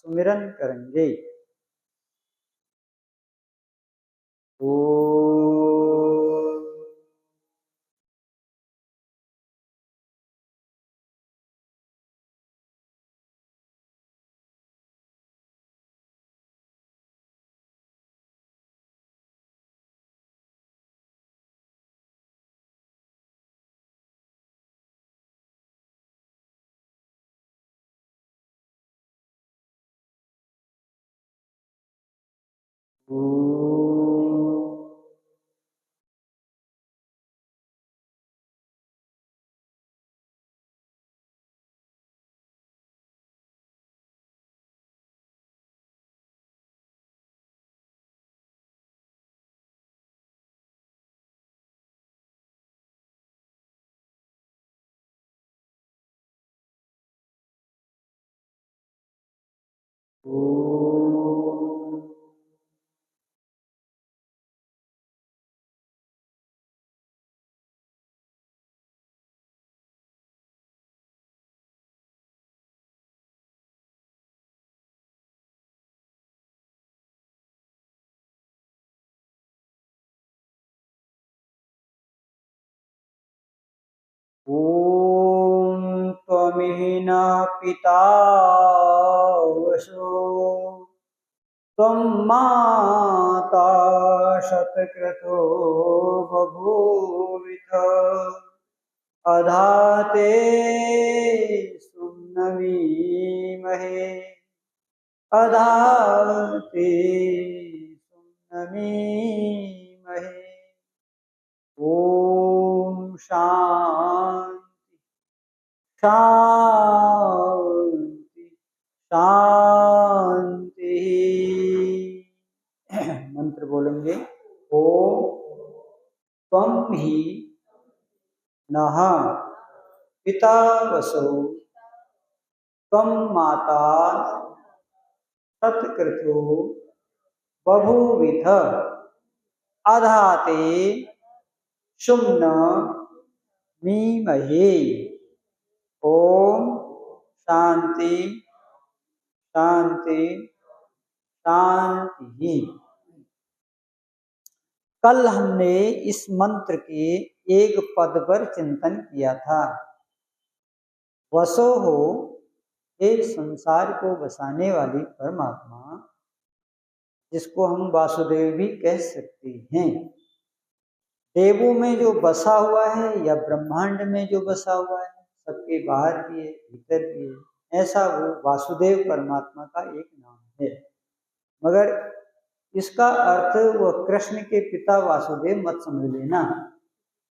सुमिरन करेंगे। ओ ॐ त्वमिहिना पिता वसो त्वं माता शतक्रतो बभूविथ अधाते सुम्नमीमहे अधाते सुम्नमीमहे। ओम शांति शांति शांति। मंत्र बोलेंगे। ओम त्वं ही नः पिता वसो त्वं माता सत्कृतो बभूविथ अधाते सुम्न मीमहे। ओम शांति शांति शांति। कल हमने इस मंत्र के एक पद पर चिंतन किया था। वसो हो, हे संसार को बसाने वाली परमात्मा, जिसको हम वासुदेव भी कह सकते हैं। देवों में जो बसा हुआ है या ब्रह्मांड में जो बसा हुआ है, सबके बाहर भी है भीतर भी है, ऐसा वो वासुदेव परमात्मा का एक नाम है। मगर इसका अर्थ वह कृष्ण के पिता वासुदेव मत समझ लेना,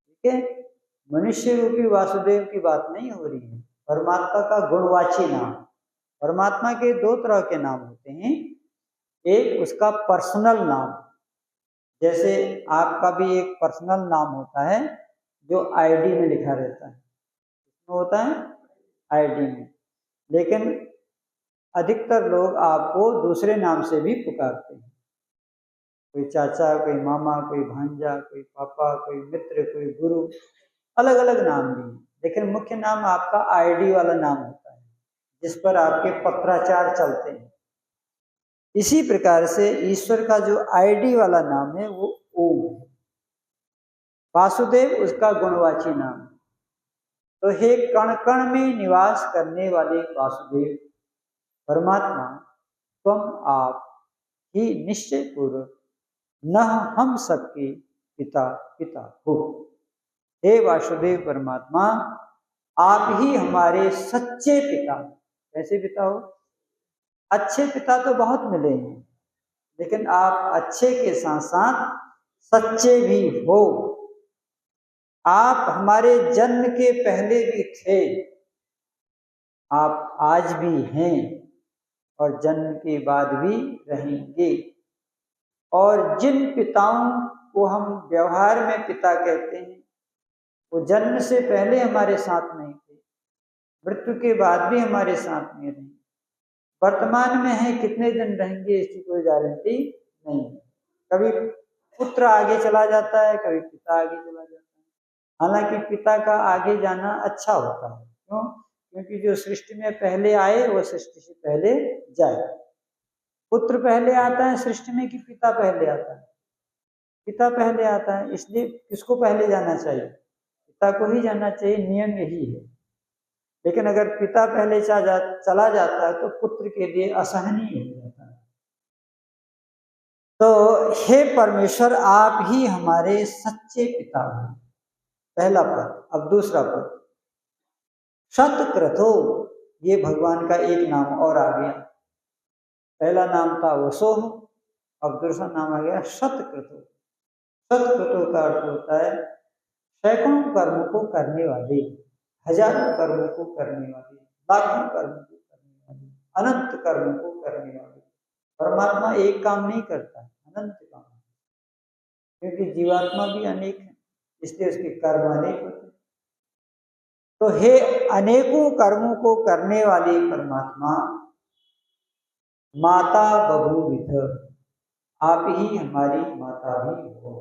ठीक है। मनुष्य रूपी वासुदेव की बात नहीं हो रही है, परमात्मा का गुणवाची नाम। परमात्मा के दो तरह के नाम होते हैं, एक उसका पर्सनल नाम, जैसे आपका भी एक पर्सनल नाम होता है जो आईडी में लिखा रहता है, इसमें होता है आईडी में। लेकिन अधिकतर लोग आपको दूसरे नाम से भी पुकारते हैं, कोई चाचा, कोई मामा, कोई भांजा, कोई पापा, कोई मित्र, कोई गुरु, अलग अलग नाम भी हैं। लेकिन मुख्य नाम आपका आईडी वाला नाम होता है, जिस पर आपके पत्राचार चलते हैं। इसी प्रकार से ईश्वर का जो आईडी वाला नाम है वो ओम है। वासुदेव उसका गुणवाची नाम है। तो हे कण कण में निवास करने वाले वासुदेव परमात्मा, तुम आप ही निश्चय पूर्वक न हम सबके पिता पिता हो। हे वासुदेव परमात्मा, आप ही हमारे सच्चे पिता। कैसे पिता हो? अच्छे पिता तो बहुत मिले हैं, लेकिन आप अच्छे के साथ साथ सच्चे भी हो। आप हमारे जन्म के पहले भी थे, आप आज भी हैं और जन्म के बाद भी रहेंगे। और जिन पिताओं को हम व्यवहार में पिता कहते हैं, वो जन्म से पहले हमारे साथ नहीं थे, मृत्यु के बाद भी हमारे साथ नहीं रहे, वर्तमान में है, कितने दिन रहेंगे इसकी कोई गारंटी नहीं है। कभी पुत्र आगे चला जाता है, कभी पिता आगे चला जाता है। हालांकि पिता का आगे जाना अच्छा होता है, क्यों? क्योंकि जो सृष्टि में पहले आए वो सृष्टि से पहले जाए। पुत्र पहले आता है सृष्टि में कि पिता पहले आता है? पिता पहले आता है, इसलिए किसको पहले जाना चाहिए? पिता को ही जाना चाहिए, नियम यही है। लेकिन अगर पिता पहले चला जाता है तो पुत्र के लिए असहनीय हो जाता है। तो हे परमेश्वर, आप ही हमारे सच्चे पिता हो, पहला पद। अब दूसरा पद, शतक्रतो, ये भगवान का एक नाम और आ गया। पहला नाम था वसो, अब दूसरा नाम आ गया शतक्रतो। शतक्रतो का अर्थ होता है सैकड़ों कर्म को करने वाले, हजारों कर्म को करने वाले, लाखों कर्म को करने वाले, अनंत कर्म को करने वाले। परमात्मा एक काम नहीं करता, अनंत काम, क्योंकि जीवात्मा भी अनेक है, इसलिए उसके कर्म अनेक होते हैं। तो हे अनेकों कर्मों को करने वाले परमात्मा, माता बभूविथ, आप ही हमारी माता भी हो।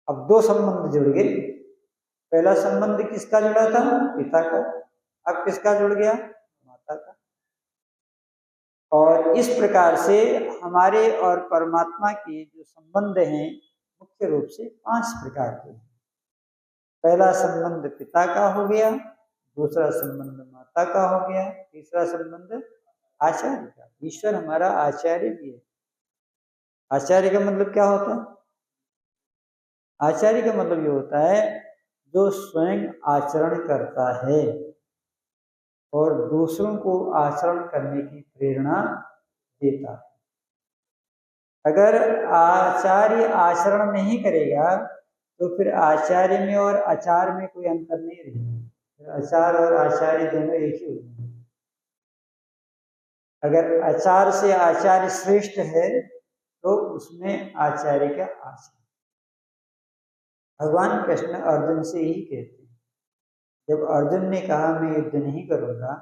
अब दो संबंध जुड़ गए। पहला संबंध किसका जुड़ा था? पिता का। अब किसका जुड़ गया? माता का। और इस प्रकार से हमारे और परमात्मा के जो संबंध हैं मुख्य रूप से 5 प्रकार के हैं। पहला संबंध पिता का हो गया, दूसरा संबंध माता का हो गया, तीसरा संबंध आचार्य का। ईश्वर हमारा आचार्य भी है। आचार्य का मतलब क्या होता है? आचार्य का मतलब ये होता है जो स्वयं आचरण करता है और दूसरों को आचरण करने की प्रेरणा देता है। अगर आचार्य आचरण नहीं करेगा तो फिर आचार्य में और आचार में कोई अंतर नहीं रहेगा। आचार और आचार्य दोनों एक ही होते हैं। अगर आचार से आचार्य श्रेष्ठ है तो उसमें आचार्य का आचरण। भगवान कृष्ण अर्जुन से ही कहते हैं, जब अर्जुन ने कहा मैं युद्ध नहीं करूंगा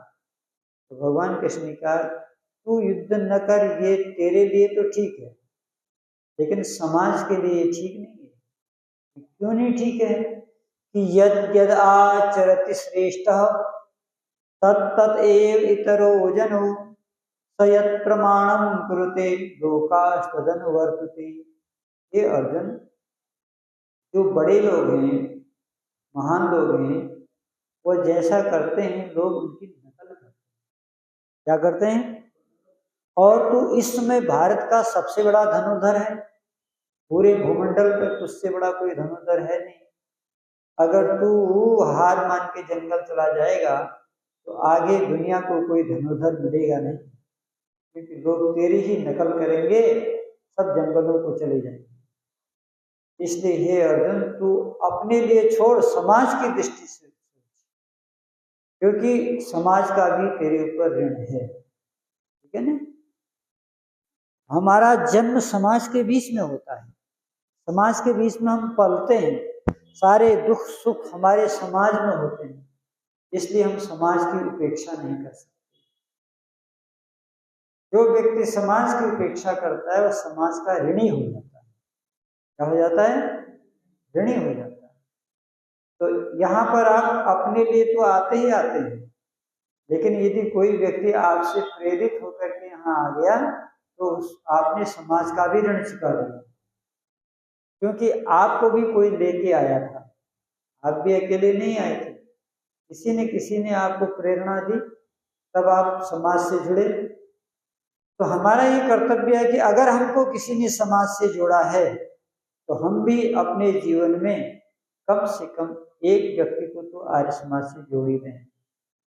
तो भगवान कृष्ण ने कहा तू युद्ध न कर, ये तेरे लिए तो ठीक है लेकिन समाज के लिए ठीक नहीं है। क्यों नहीं ठीक है? कि यद यद आचरति श्रेष्ठ तत् एव इतरो जनो स यत् प्रमाणम कुरुते लोकास्तदनुवर्तते। ये अर्जुन, जो बड़े लोग हैं, महान लोग हैं, वो जैसा करते हैं लोग उनकी नकल करते हैं। क्या करते हैं? और तू इस समय भारत का सबसे बड़ा धनुर्धर है, पूरे भूमंडल में तुझसे बड़ा कोई धनुर्धर है नहीं। अगर तू हार मान के जंगल चला जाएगा तो आगे दुनिया को कोई धनुर्धर मिलेगा नहीं, क्योंकि लोग तेरी ही नकल करेंगे, सब जंगलों को चले जाएंगे। इसलिए हे अर्जुन, तू अपने लिए छोड़, समाज की दृष्टि से, क्योंकि समाज का भी तेरे ऊपर ऋण है। ठीक है ना? हमारा जन्म समाज के बीच में होता है, समाज के बीच में हम पलते हैं, सारे दुख सुख हमारे समाज में होते हैं, इसलिए हम समाज की उपेक्षा नहीं कर सकते। जो व्यक्ति समाज की उपेक्षा करता है वह समाज का ऋणी हो जाता है। क्या हो जाता है? ऋणी हो जाता है। तो यहाँ पर आप अपने लिए तो आते ही आते हैं, लेकिन यदि कोई व्यक्ति आपसे प्रेरित होकर के यहाँ आ गया तो आपने समाज का भी ऋण चुका दिया, क्योंकि आपको भी कोई लेके आया था, आप भी अकेले नहीं आए थे, किसी ने आपको प्रेरणा दी, तब आप समाज से जुड़े। तो हमारा ये कर्तव्य है कि अगर हमको किसी ने समाज से जोड़ा है तो हम भी अपने जीवन में कम से कम एक व्यक्ति को तो आर्य समाज से जोड़ ही दें।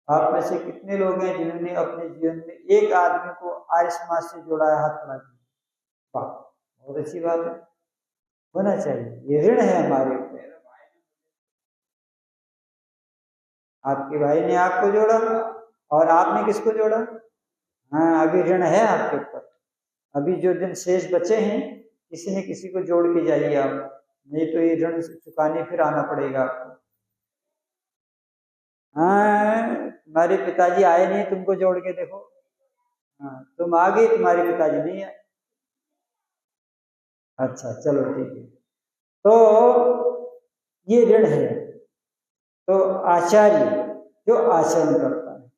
आप में से कितने लोग हैं जिन्होंने अपने जीवन में एक आदमी को आर्य समाज से जोड़ा है? हाथ खड़ा किया। वाह, बहुत अच्छी बात है, होना चाहिए, ये ऋण है हमारे ऊपर। आपके भाई ने आपको जोड़ा और आपने किसको जोड़ा? हाँ, अभी ऋण है आपके ऊपर। अभी जो दिन शेष बचे हैं, किसी न किसी को जोड़ के जाइए आप, नहीं तो ये ऋण चुकाने फिर आना पड़ेगा आपको। हाँ, तुम्हारे पिताजी आए नहीं, तुमको जोड़ के देखो। हाँ, तुम आ गए, तुम्हारे पिताजी नहीं आए। अच्छा, चलो ठीक है। तो ये ऋण है। तो आचार्य जो आचरण करता है,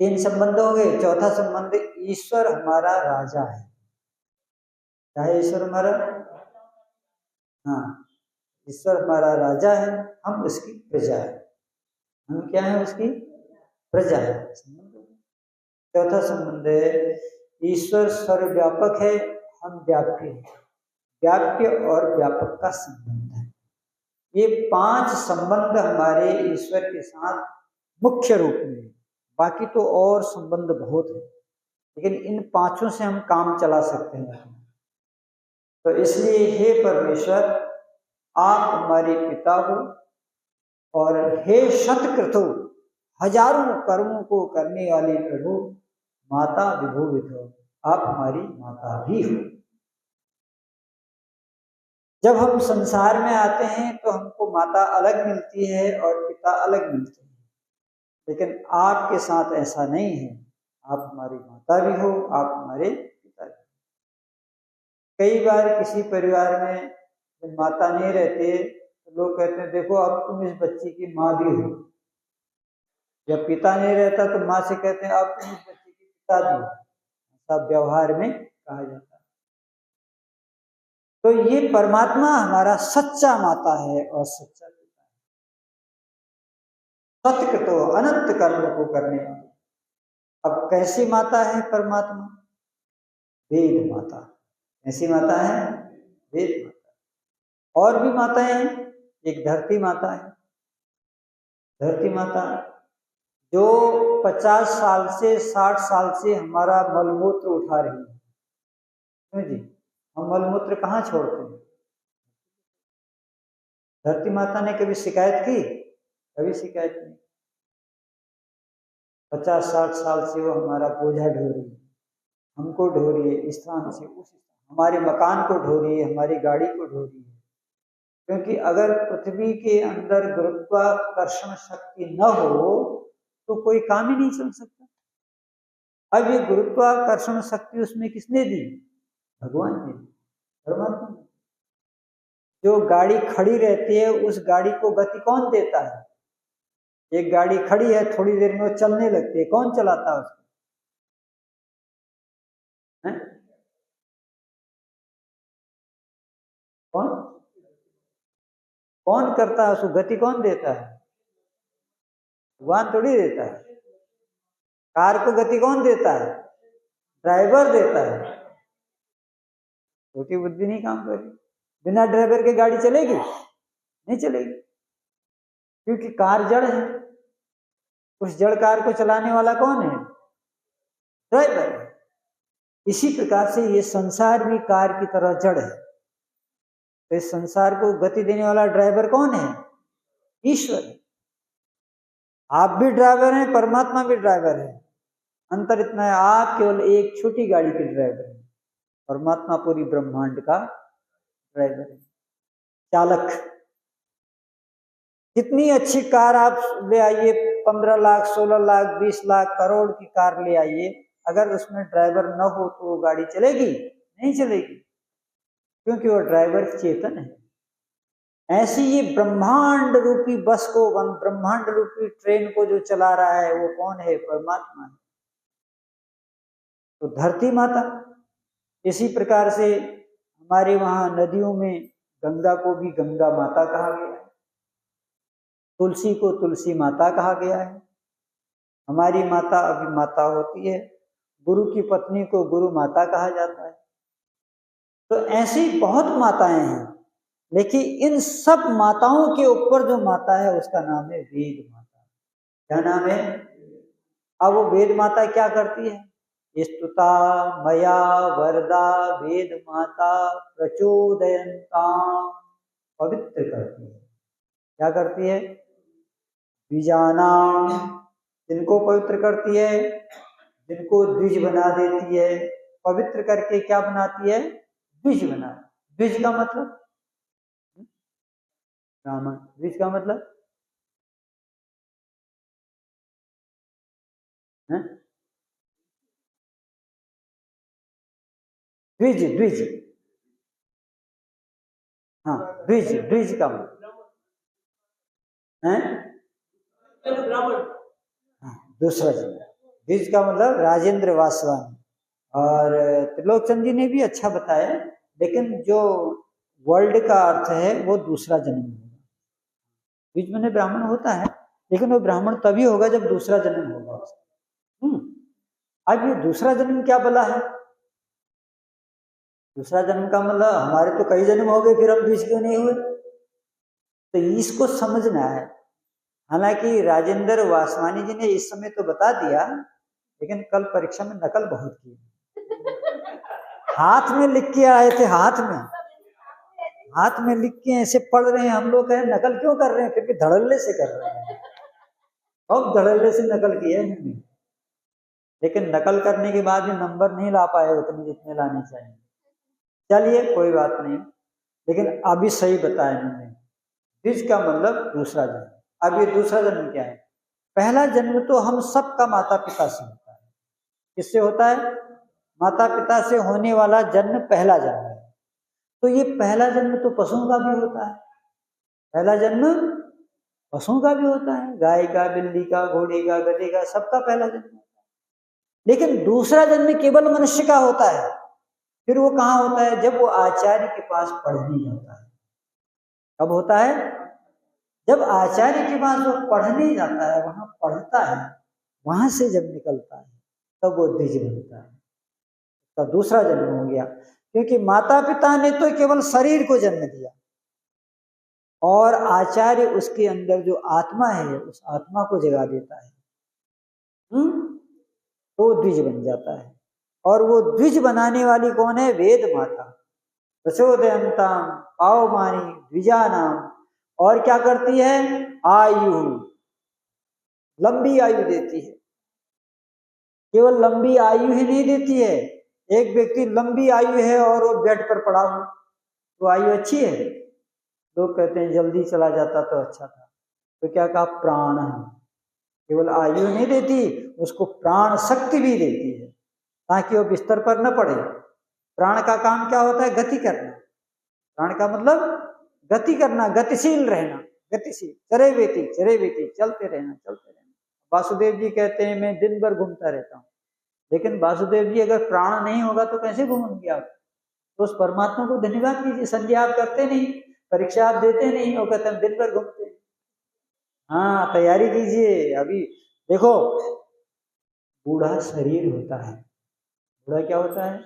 तीन संबंध हो गए। चौथा संबंध, ईश्वर हमारा राजा है। क्या है ईश्वर हमारा? हाँ, ईश्वर हमारा राजा है, हम उसकी प्रजा है। हम क्या है? उसकी प्रजा है। चौथा संबंध है, ईश्वर सर्वव्यापक है, हम व्याप्य हैं। व्याप्य और व्यापक का संबंध है। ये 5 संबंध हमारे ईश्वर के साथ मुख्य रूप में। बाकी तो और संबंध बहुत है, लेकिन इन 5 से हम काम चला सकते हैं। तो इसलिए हे परमेश्वर, आप हमारे पिता हो, और हे शतक्रतु, हजारों कर्मों को करने वाले प्रभु, माता विभूवित हो, आप हमारी माता भी हो। जब हम संसार में आते हैं तो हमको माता अलग मिलती है और पिता अलग मिलते हैं, लेकिन आपके साथ ऐसा नहीं है। आप हमारी माता भी हो, आप हमारे पिता भी। कई बार किसी परिवार में जब माता नहीं रहती तो लोग कहते हैं, देखो अब तुम इस बच्ची की माँ भी हो। जब पिता नहीं रहता तो माँ से कहते हैं, अब तुम इस बच्ची की पिता भी हो। ऐसा व्यवहार में कहा जाता है। तो ये परमात्मा हमारा सच्चा माता है और सच्चा पिता है। सत्य तो अनंत कर्म को करने वाला। अब कैसी माता है परमात्मा? वेद माता। कैसी माता है? वेद माता। और भी माताएं हैं। एक धरती माता है। धरती माता जो 50 साल से 60 साल से हमारा मलमूत्र उठा रही है। क्यों जी? हम मलमूत्र कहाँ छोड़ते हैं? धरती माता ने कभी शिकायत की? कभी शिकायत नहीं। 50-60 साल से वो हमारा बोझा ढो रही है, हमको ढो रही है, इस स्थान से उस स्थान, हमारे मकान को ढो रही है, हमारी गाड़ी को ढो रही है। क्योंकि अगर पृथ्वी के अंदर गुरुत्वाकर्षण शक्ति न हो तो कोई काम ही नहीं चल सकता। अब ये गुरुत्वाकर्षण शक्ति उसमें किसने दी? भगवान ने, परमात्मा ने। जो गाड़ी खड़ी रहती है उस गाड़ी को गति कौन देता है? एक गाड़ी खड़ी है, थोड़ी देर में वो चलने लगती है, कौन चलाता है उसको? है? कौन कौन करता है उसको? गति कौन देता है? भगवान थोड़ी देता है। कार को गति कौन देता है? ड्राइवर देता है। छोटी बुद्धि नहीं काम करेगी। बिना ड्राइवर के गाड़ी चलेगी? नहीं चलेगी, क्योंकि कार जड़ है। उस जड़ कार को चलाने वाला कौन है? ड्राइवर। इसी प्रकार से ये संसार भी कार की तरह जड़ है। तो इस संसार को गति देने वाला ड्राइवर कौन है? ईश्वर है। आप भी ड्राइवर हैं, परमात्मा भी ड्राइवर है। अंतर इतना है, आप केवल एक छोटी गाड़ी के ड्राइवर हैं, परमात्मा पूरी ब्रह्मांड का ड्राइवर है, चालक। कितनी अच्छी कार आप ले आइए, 15 लाख, 16 लाख, 20 लाख, करोड़ की कार ले आइए, अगर उसमें ड्राइवर न हो तो वो गाड़ी चलेगी? नहीं चलेगी, क्योंकि वो ड्राइवर चेतन है। ऐसी ये ब्रह्मांड रूपी बस को, ब्रह्मांड रूपी ट्रेन को जो चला रहा है वो कौन है? परमात्मा है। तो धरती माता। इसी प्रकार से हमारे वहां नदियों में गंगा को भी गंगा माता कहा गया है, तुलसी को तुलसी माता कहा गया है। हमारी माता अभी माता होती है, गुरु की पत्नी को गुरु माता कहा जाता है। तो ऐसी बहुत माताएं हैं, लेकिन इन सब माताओं के ऊपर जो माता है उसका नाम है वेद माता। क्या नाम है? अब वो वेद माता क्या करती है? स्तुता मया वरदा वेद माता प्रचोदयन्ता, पवित्र करती है। क्या करती है? बीजानाम, जिनको पवित्र करती है, जिनको द्विज बना देती है। पवित्र करके क्या बनाती है? द्विज बना। द्विज का मतलब ब्राह्मण। द्विज का मतलब है द्विज। द्विज, हाँ, द्विज। द्विज का मतलब है ब्राह्मण। हाँ, दूसरा जन्म। द्विज का मतलब राजेंद्र वासवानी। और त्रिलोकचंद जी ने भी अच्छा बताया, लेकिन जो वर्ल्ड का अर्थ है वो दूसरा जन्म होगा। द्विज में ब्राह्मण होता है, लेकिन वो ब्राह्मण तभी होगा जब दूसरा जन्म होगा उसका। अब ये दूसरा जन्म क्या बोला है? दूसरा जन्म का मतलब हमारे तो कई जन्म हो गए, फिर हम द्विज क्यों नहीं हुए? तो इसको समझना है। हालांकि राजेंद्र वासवानी जी ने इस समय तो बता दिया, लेकिन कल परीक्षा में नकल बहुत की। हाथ में लिख के आए थे, हाथ में लिख के ऐसे पढ़ रहे हैं। हम लोग कहें नकल क्यों कर रहे हैं, फिर भी धड़ल्ले से कर रहे हैं। अब धड़ल्ले से नकल किए हैं, लेकिन नकल करने के बाद भी नंबर नहीं ला पाए उतने जितने लाने चाहिए। चलिए कोई बात नहीं, लेकिन अभी सही बताया इन्होंने। द्विज का मतलब दूसरा जन्म। अब ये दूसरा जन्म क्या है? पहला जन्म तो हम सबका माता पिता से होता है। किससे होता है? माता पिता से होने वाला जन्म पहला जन्म है। तो ये पहला जन्म तो पशुओं का भी होता है। पहला जन्म पशुओं का भी होता है, गाय का, बिल्ली का, घोड़े का, गधे का, सबका पहला जन्म होता है। लेकिन दूसरा जन्म केवल मनुष्य का होता है। फिर वो कहाँ होता है? जब वो आचार्य के पास पढ़ने जाता है। कब होता है? जब आचार्य के पास वो पढ़ने जाता है, वहां पढ़ता है, वहां से जब निकलता है तब वो द्विज बनता है। तो दूसरा जन्म हो गया, क्योंकि माता पिता ने तो केवल शरीर को जन्म दिया, और आचार्य उसके अंदर जो आत्मा है उस आत्मा को जगा देता है। तो द्विज बन जाता है। और वो द्विज बनाने वाली कौन है? वेद माता। प्रचोदयंताम पावमानी द्विजानाम। और क्या करती है? आयु, लंबी आयु देती है। केवल लंबी आयु ही नहीं देती है। एक व्यक्ति लंबी आयु है और वो बेड पर पड़ा हो, तो आयु अच्छी है? लोग कहते हैं जल्दी चला जाता तो अच्छा था। तो क्या कहा? प्राण है। केवल आयु नहीं देती, उसको प्राण शक्ति भी देती है, ताकि वो बिस्तर पर न पड़े। प्राण का काम क्या होता है? गति करना। प्राण का मतलब गति करना, गतिशील रहना, गतिशील, चरे बेटी चलते रहना। वासुदेव जी कहते हैं मैं दिन भर घूमता रहता हूँ। लेकिन वासुदेव जी अगर प्राण नहीं होगा तो कैसे घूमेंगे आप? तो उस परमात्मा को धन्यवाद कीजिए। संध्या आप करते नहीं, परीक्षा आप देते नहीं, और कहते हैं दिन भर घूमते हैं। हाँ, तैयारी कीजिए। अभी देखो, बूढ़ा शरीर होता है, बूढ़ा क्या होता है?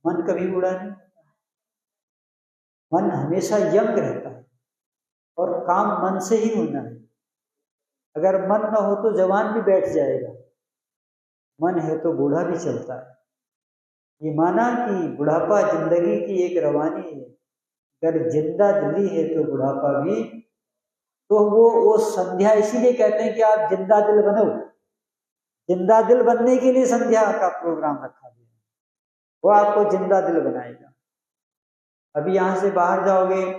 मन कभी बूढ़ा नहीं। मन हमेशा यंग रहता है, और काम मन से ही होना है। अगर मन न हो तो जवान भी बैठ जाएगा, मन है तो बूढ़ा भी चलता है। ये माना कि बुढ़ापा जिंदगी की एक रवानी है, अगर जिंदा दिली है तो बुढ़ापा भी। तो वो संध्या इसीलिए कहते हैं कि आप जिंदा दिल बनो। जिंदा दिल बनने के लिए संध्या का प्रोग्राम रखा गया, वो आपको जिंदा दिल बनाएगा। अभी यहाँ से बाहर जाओगे,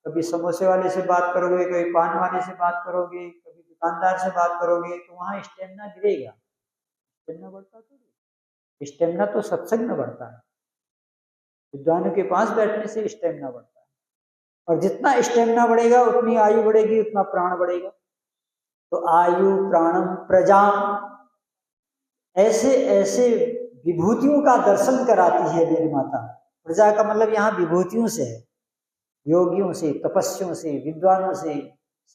कभी समोसे वाले से बात करोगे, कभी पान वाले से बात करोगे, कभी दुकानदार से बात करोगे, तो वहाँ स्टेमिना गिरेगा। स्टेमिना बढ़ता तो स्टेमिना तो सत्संग में बढ़ता है। विद्वानों के पास बैठने से स्टेमिना बढ़ता है, और जितना स्टेमिना बढ़ेगा उतनी आयु बढ़ेगी, उतना प्राण बढ़ेगा। तो आयु प्राणम प्रजाम, ऐसे ऐसे विभूतियों का दर्शन कराती है वेद माता। प्रजा का मतलब यहाँ विभूतियों से है, योगियों से, तपस्वियों से, विद्वानों से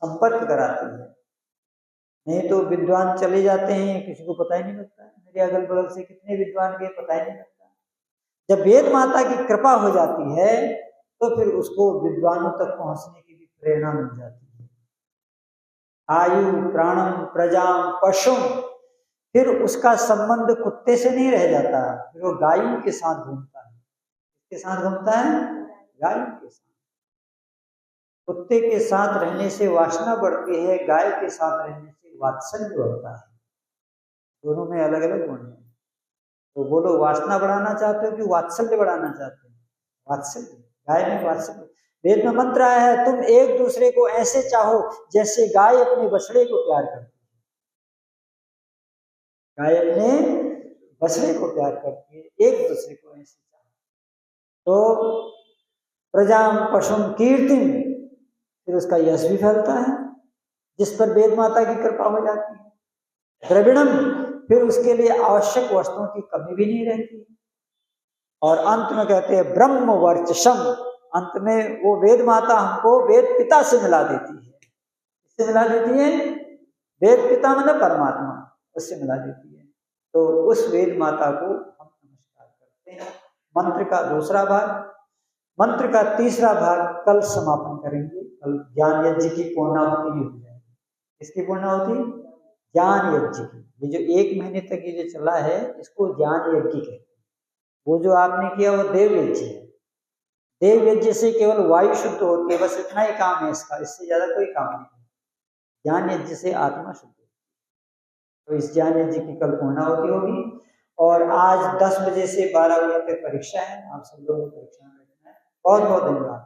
संपर्क कराती है। नहीं तो विद्वान चले जाते हैं, किसी को पता ही नहीं लगता है। मेरे अगल बगल से कितने विद्वान के पता ही नहीं लगता। जब वेद माता की कृपा हो जाती है तो फिर उसको विद्वानों तक पहुंचने की भी प्रेरणा मिल जाती है। आयु प्राणम प्रजाम पशुम, फिर उसका संबंध कुत्ते से नहीं रह जाता, फिर वो गायों के साथ घूमता है। किसके साथ घूमता है? गायों के साथ। कुत्ते के साथ रहने से वासना बढ़ती है, गाय के साथ रहने से वात्सल्य बढ़ता है। दोनों में अलग अलग गुण है। तो बोलो, वासना बढ़ाना चाहते हो कि वात्सल्य बढ़ाना चाहते हो? वात्सल्य। गाय में वात्सल्य। वेद में मंत्र आया है, तुम एक दूसरे को ऐसे चाहो जैसे गाय अपने बछड़े को प्यार करती है। गाय अपने बछड़े को प्यार करती है, एक दूसरे को ऐसे चाहो। तो प्रजाम पशुम कीर्तिम, फिर उसका यश भी फैलता है जिस पर वेद माता की कृपा हो जाती है। द्रविणम, फिर उसके लिए आवश्यक वस्तुओं की कमी भी नहीं रहती। और अंत में कहते हैं ब्रह्म वर्चसम, अंत में वो वेद माता हमको वेद पिता से मिला देती है। किससे मिला देती है? वेद पिता मतलब परमात्मा, उससे मिला देती है। तो उस वेद माता को हम नमस्कार करते हैं। मंत्र का दूसरा भाग, मंत्र का तीसरा भाग कल समापन करेंगे। कल ज्ञान यज्ञ की पूर्णाहुति भी हो जाएगी। किसकी पूर्णाहुति? ज्ञान यज्ञ की। ये जो 1 महीने तक ये जो चला है इसको ज्ञान यज्ञ कहते हैं। वो जो आपने किया वो देव यज्ञ है। देव यज्ञ से केवल वायु शुद्ध होती है, बस इतना ही काम है इसका, इससे ज्यादा कोई काम नहीं है। ज्ञान यज्ञ से आत्मा शुद्ध होती है। तो इस ज्ञान यज्ञ की कल पूर्णाहुति होगी। और आज 10 बजे से 12 बजे तक परीक्षा है। आप सब लोगों को परीक्षा में बैठना है। बहुत बहुत धन्यवाद।